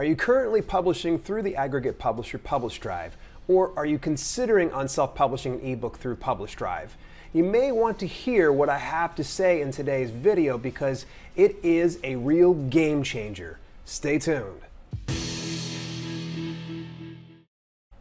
Are you currently publishing through the aggregate publisher PublishDrive, or are you considering on self-publishing an ebook through PublishDrive? You may want to hear what I have to say in today's video because it is a real game changer. Stay tuned.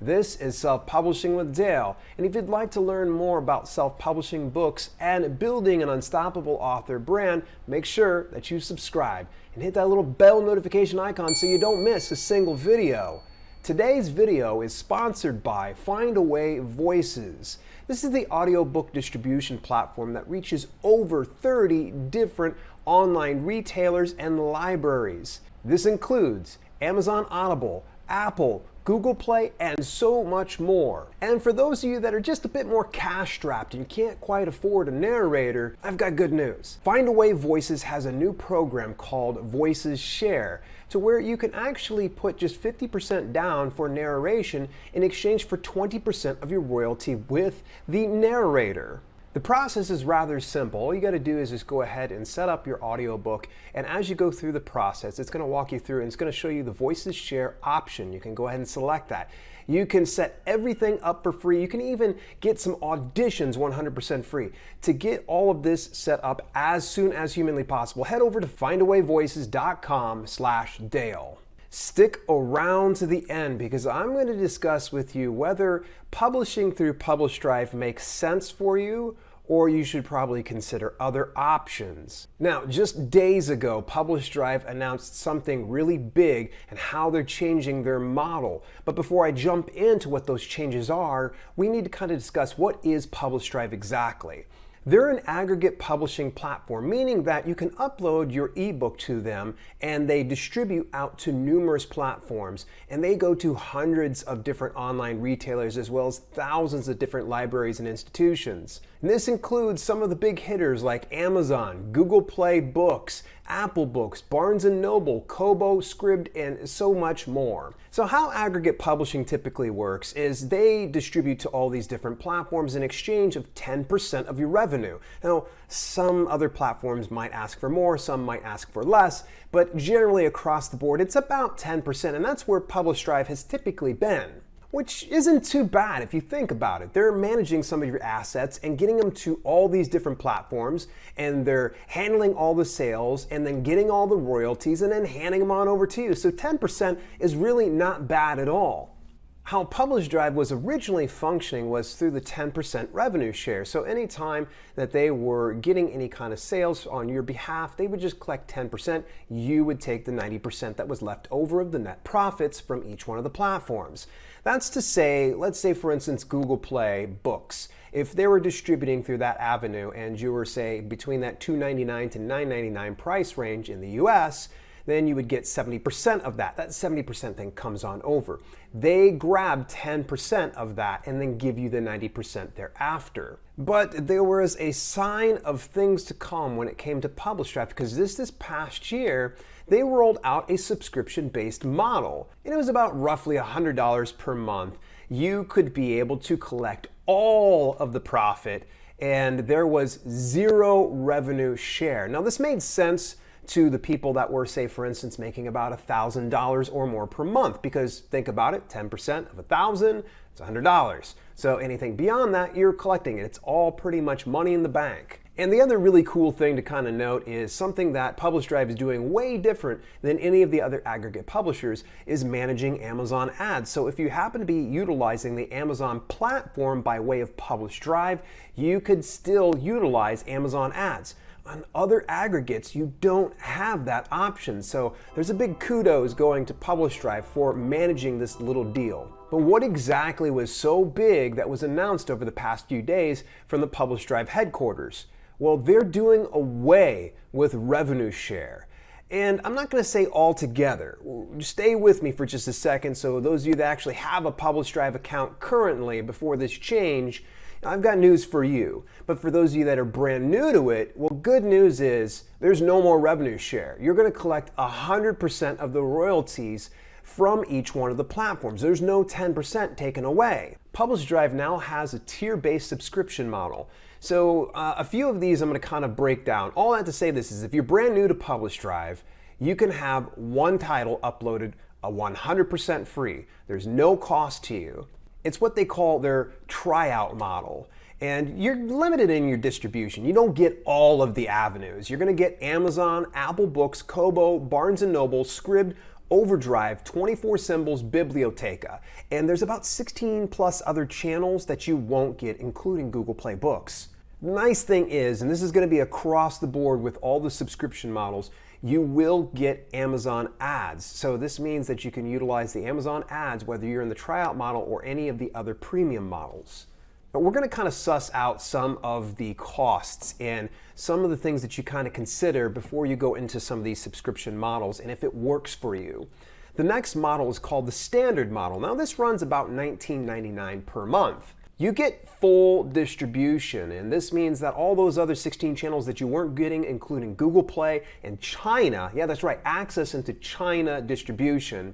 This is Self-Publishing with Dale, and if you'd like to learn more about self-publishing books and building an unstoppable author brand, make sure that you subscribe and hit that little bell notification icon so you don't miss a single video. Today's video is sponsored by Findaway Vocies. This is the audiobook distribution platform that reaches over 30 different online retailers and libraries. This includes Amazon Audible, Apple, Google Play, and so much more. And for those of you that are just a bit more cash-strapped and you can't quite afford a narrator, I've got good news. Findaway Voices has a new program called Voices Share, to where you can actually put just 50% down for narration in exchange for 20% of your royalty with the narrator. The process is rather simple. All you got to do is just go ahead and set up your audiobook, and as you go through the process, it's going to walk you through and it's going to show you the Voices Share option. You can go ahead and select that. You can set everything up for free. You can even get some auditions 100% free. To get all of this set up as soon as humanly possible, head over to findawayvoices.com/Dale. Stick around to the end because I'm going to discuss with you whether publishing through PublishDrive makes sense for you, or you should probably consider other options. Now, just days ago, PublishDrive announced something really big and how they're changing their model. But before I jump into what those changes are, we need to kind of discuss what is PublishDrive exactly. They're an aggregate publishing platform, meaning that you can upload your ebook to them and they distribute out to numerous platforms, and they go to hundreds of different online retailers as well as thousands of different libraries and institutions. And this includes some of the big hitters like Amazon, Google Play Books, Apple Books, Barnes & Noble, Kobo, Scribd, and so much more. So how aggregate publishing typically works is they distribute to all these different platforms in exchange of 10% of your revenue. Now, some other platforms might ask for more, some might ask for less, but generally across the board, it's about 10%, and that's where PublishDrive has typically been. Which isn't too bad if you think about it. They're managing some of your assets and getting them to all these different platforms, and they're handling all the sales and then getting all the royalties and then handing them on over to you. So 10% is really not bad at all. How PublishDrive was originally functioning was through the 10% revenue share. So anytime that they were getting any kind of sales on your behalf, they would just collect 10%. You would take the 90% that was left over of the net profits from each one of the platforms. That's to say, let's say for instance, Google Play Books. If they were distributing through that avenue and you were, say, between that $2.99 to $9.99 price range in the US, then you would get 70% of that. That 70% then comes on over. They grab 10% of that and then give you the 90% thereafter. But there was a sign of things to come when it came to PublishDrive, because this past year, they rolled out a subscription-based model. And it was about roughly $100 per month. You could be able to collect all of the profit, and there was zero revenue share. Now, this made sense to the people that were, say, for instance, making about $1,000 or more per month, because think about it, 10% of $1,000 is $100. So anything beyond that, you're collecting it. It's all pretty much money in the bank. And the other really cool thing to kind of note is something that PublishDrive is doing way different than any of the other aggregate publishers is managing Amazon ads. So if you happen to be utilizing the Amazon platform by way of PublishDrive, you could still utilize Amazon ads. On other aggregates, you don't have that option. So there's a big kudos going to PublishDrive for managing this little deal. But what exactly was so big that was announced over the past few days from the PublishDrive headquarters? Well, they're doing away with revenue share. And I'm not going to say altogether. Stay with me for just a second. So those of you that actually have a PublishDrive account currently before this change, I've got news for you. But for those of you that are brand new to it, well, good news is there's no more revenue share. You're going to collect 100% of the royalties from each one of the platforms. There's no 10% taken away. PublishDrive now has a tier-based subscription model. So a few of these I'm going to kind of break down. All I have to say this is if you're brand new to PublishDrive, you can have one title uploaded 100% free. There's no cost to you. It's what they call their tryout model. And you're limited in your distribution. You don't get all of the avenues. You're going to get Amazon, Apple Books, Kobo, Barnes & Noble, Scribd, Overdrive, 24 Symbols, Biblioteca. And there's about 16 plus other channels that you won't get, including Google Play Books. The nice thing is, and this is going to be across the board with all the subscription models, you will get Amazon ads. So this means that you can utilize the Amazon ads whether you're in the tryout model or any of the other premium models. But we're going to kind of suss out some of the costs and some of the things that you kind of consider before you go into some of these subscription models and if it works for you. The next model is called the standard model. Now this runs about $19.99 per month. You get full distribution, and this means that all those other 16 channels that you weren't getting, including Google Play and China, yeah, that's right, access into China distribution,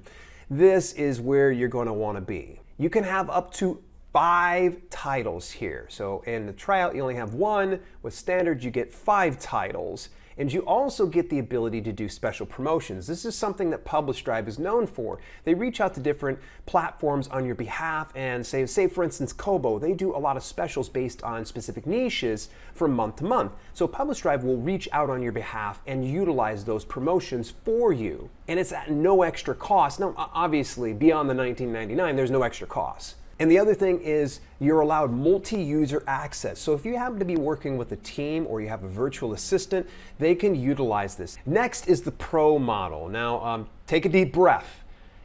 this is where you're going to want to be. You can have up to 5 titles here. So in the tryout, you only have 1. With standard, you get 5 titles. And you also get the ability to do special promotions. This is something that PublishDrive is known for. They reach out to different platforms on your behalf and say for instance, Kobo, they do a lot of specials based on specific niches from month to month. So PublishDrive will reach out on your behalf and utilize those promotions for you. And it's at no extra cost. Now, obviously, beyond the $19.99, there's no extra cost. And the other thing is you're allowed multi-user access. So if you happen to be working with a team or you have a virtual assistant, they can utilize this. Next is the Pro model. Now, take a deep breath.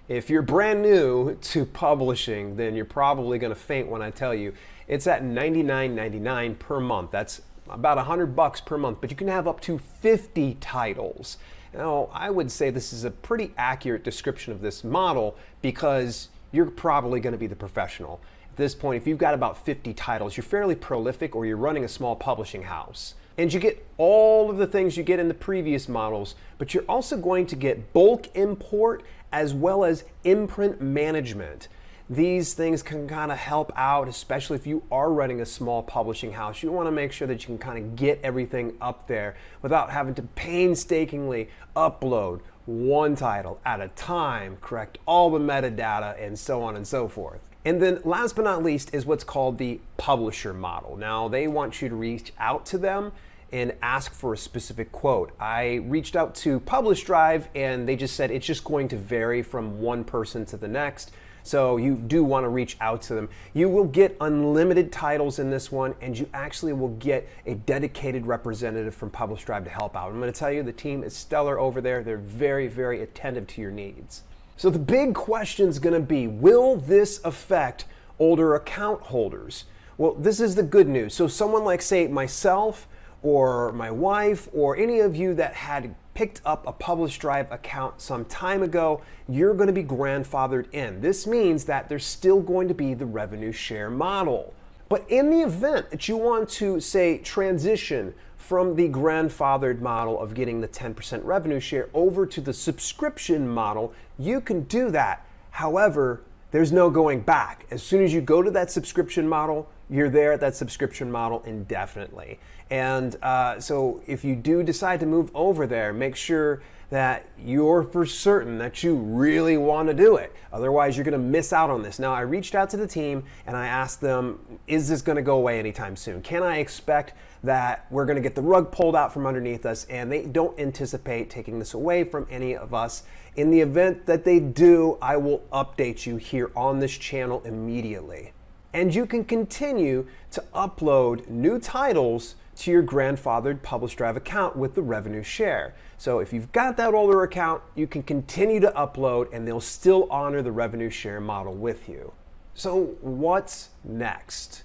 If you're brand new to publishing, then you're probably going to faint when I tell you it's at $99.99 per month. That's about $100 per month, but you can have up to 50 titles. Now, I would say this is a pretty accurate description of this model because you're probably going to be the professional. At this point, if you've got about 50 titles, you're fairly prolific or you're running a small publishing house. And you get all of the things you get in the previous models, but you're also going to get bulk import as well as imprint management. These things can kind of help out, especially if you are running a small publishing house. You want to make sure that you can kind of get everything up there without having to painstakingly upload one title at a time, correct all the metadata, and so on and so forth. And then last but not least is what's called the publisher model. Now they want you to reach out to them and ask for a specific quote. I reached out to PublishDrive and they just said it's just going to vary from one person to the next. So you do want to reach out to them. You will get unlimited titles in this one, and you actually will get a dedicated representative from PublishDrive to help out. I'm going to tell you the team is stellar over there. They're very, very attentive to your needs. So the big question is going to be, will this affect older account holders? Well, this is the good news. So someone like, say, myself or my wife or any of you that had picked up a PublishDrive account some time ago, you're going to be grandfathered in. This means that there's still going to be the revenue share model. But in the event that you want to, say, transition from the grandfathered model of getting the 10% revenue share over to the subscription model, you can do that. However, there's no going back. As soon as you go to that subscription model, you're there at that subscription model indefinitely. And so if you do decide to move over there, make sure that you're for certain that you really want to do it. Otherwise, you're going to miss out on this. Now, I reached out to the team and I asked them, is this going to go away anytime soon? Can I expect that we're going to get the rug pulled out from underneath us? And they don't anticipate taking this away from any of us. In the event that they do, I will update you here on this channel immediately. And you can continue to upload new titles to your grandfathered PublishDrive account with the revenue share. So if you've got that older account, you can continue to upload and they'll still honor the revenue share model with you. So what's next?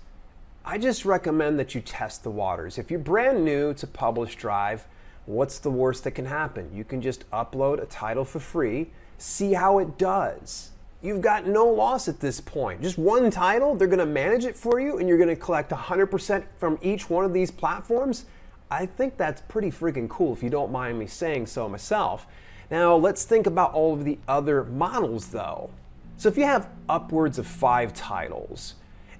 I just recommend that you test the waters. If you're brand new to PublishDrive, what's the worst that can happen? You can just upload a title for free, see how it does. You've got no loss at this point. Just one title, they're going to manage it for you, and you're going to collect 100% from each one of these platforms. I think that's pretty freaking cool, if you don't mind me saying so myself. Now, let's think about all of the other models, though. So if you have upwards of 5 titles,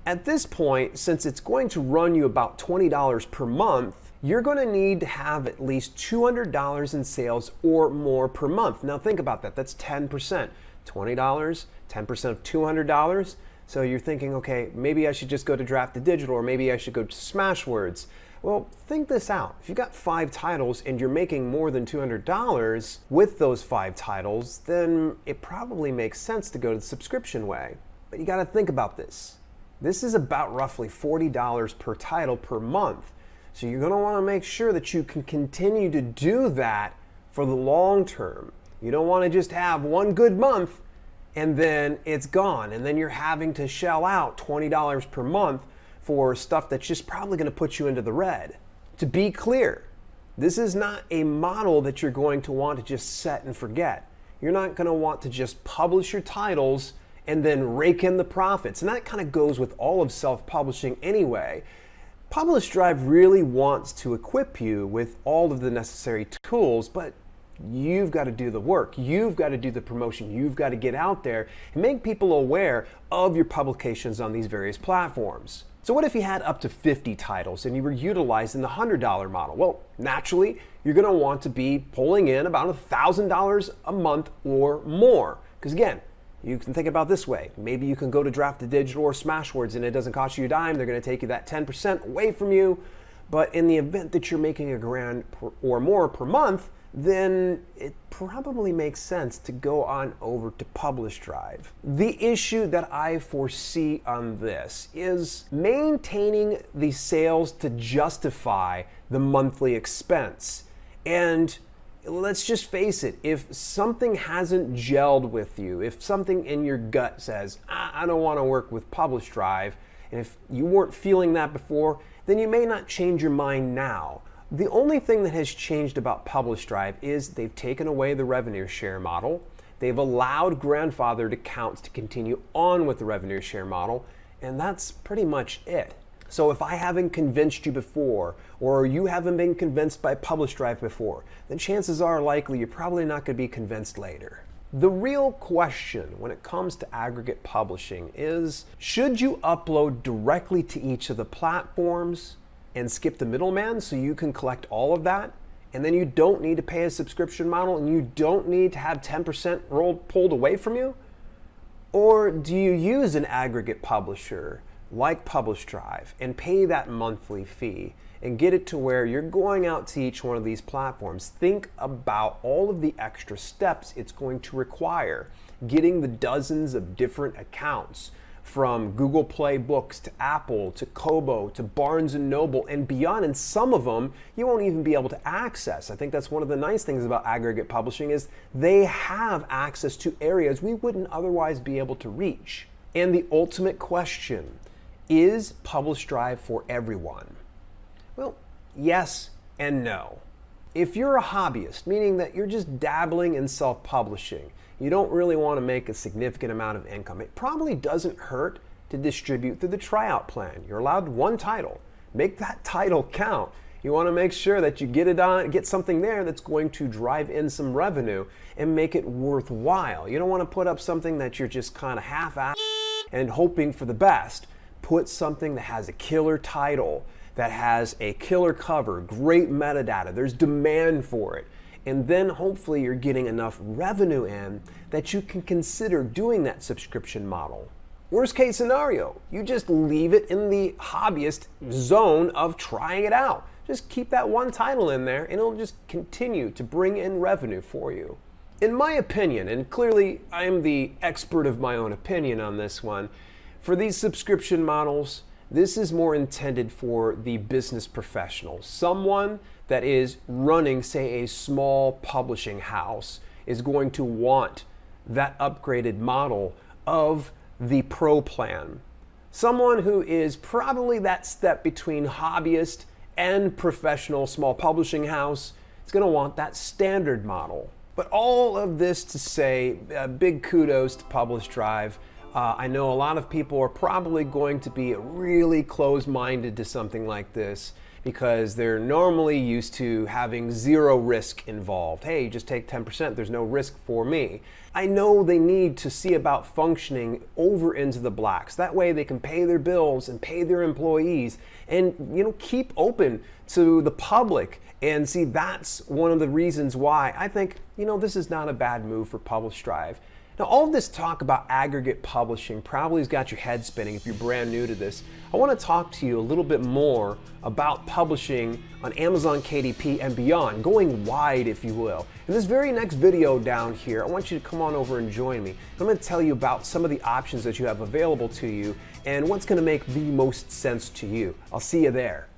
at this point, since it's going to run you about $20 per month, you're going to need to have at least $200 in sales or more per month. Now think about that. That's 10%. $20, 10% of $200. So you're thinking, okay, maybe I should just go to Draft to Digital, or maybe I should go to Smashwords. Well, think this out. If you've got 5 titles and you're making more than $200 with those 5 titles, then it probably makes sense to go to the subscription way. But you got to think about this. This is about roughly $40 per title per month. So you're going to want to make sure that you can continue to do that for the long term. You don't want to just have one good month and then it's gone, and then you're having to shell out $20 per month for stuff that's just probably going to put you into the red. To be clear, this is not a model that you're going to want to just set and forget. You're not going to want to just publish your titles and then rake in the profits. And that kind of goes with all of self-publishing anyway. PublishDrive really wants to equip you with all of the necessary tools, but you've got to do the work. You've got to do the promotion. You've got to get out there and make people aware of your publications on these various platforms. So what if you had up to 50 titles and you were utilizing the $100 model? Well, naturally, you're going to want to be pulling in about $1,000 a month or more. Because again, you can think about it this way. Maybe you can go to Draft to Digital or Smashwords and it doesn't cost you a dime. They're going to take you that 10% away from you. But in the event that you're making $1,000 or more per month, then it probably makes sense to go on over to PublishDrive. The issue that I foresee on this is maintaining the sales to justify the monthly expense. And let's just face it, if something hasn't gelled with you, if something in your gut says, I don't want to work with PublishDrive, and if you weren't feeling that before, then you may not change your mind now. The only thing that has changed about PublishDrive is they've taken away the revenue share model. They've allowed grandfathered accounts to continue on with the revenue share model, and that's pretty much it. So if I haven't convinced you before, or you haven't been convinced by PublishDrive before, then chances are likely you're probably not going to be convinced later. The real question when it comes to aggregate publishing is, should you upload directly to each of the platforms and skip the middleman so you can collect all of that, and then you don't need to pay a subscription model and you don't need to have 10% pulled away from you? Or do you use an aggregate publisher like PublishDrive and pay that monthly fee and get it to where you're going out to each one of these platforms? Think about all of the extra steps it's going to require, getting the dozens of different accounts, from Google Play Books to Apple to Kobo to Barnes & Noble and beyond, and some of them you won't even be able to access. I think that's one of the nice things about aggregate publishing is they have access to areas we wouldn't otherwise be able to reach. And the ultimate question, is PublishDrive for everyone? Well, yes and no. If you're a hobbyist, meaning that you're just dabbling in self-publishing, you don't really want to make a significant amount of income, it probably doesn't hurt to distribute through the tryout plan. You're allowed one title. Make that title count. You want to make sure that you get something there that's going to drive in some revenue and make it worthwhile. You don't want to put up something that you're just kind of half-assed and hoping for the best. Put something that has a killer title, that has a killer cover, great metadata, there's demand for it. And then hopefully you're getting enough revenue in that you can consider doing that subscription model. Worst case scenario, you just leave it in the hobbyist zone of trying it out. Just keep that one title in there and it'll just continue to bring in revenue for you. In my opinion, and clearly I am the expert of my own opinion on this one, for these subscription models, this is more intended for the business professional. Someone that is running, say, a small publishing house is going to want that upgraded model of the pro plan. Someone who is probably that step between hobbyist and professional small publishing house is going to want that standard model. But all of this to say, big kudos to PublishDrive. I know a lot of people are probably going to be really closed-minded to something like this because they're normally used to having zero risk involved. Hey, you just take 10%, there's no risk for me. I know they need to see about functioning over into the blacks. That way they can pay their bills and pay their employees and keep open to the public. And see, that's one of the reasons why I think this is not a bad move for PublishDrive. Now, all of this talk about aggregate publishing probably has got your head spinning if you're brand new to this. I want to talk to you a little bit more about publishing on Amazon KDP and beyond, going wide, if you will. In this very next video down here, I want you to come on over and join me. I'm going to tell you about some of the options that you have available to you and what's going to make the most sense to you. I'll see you there.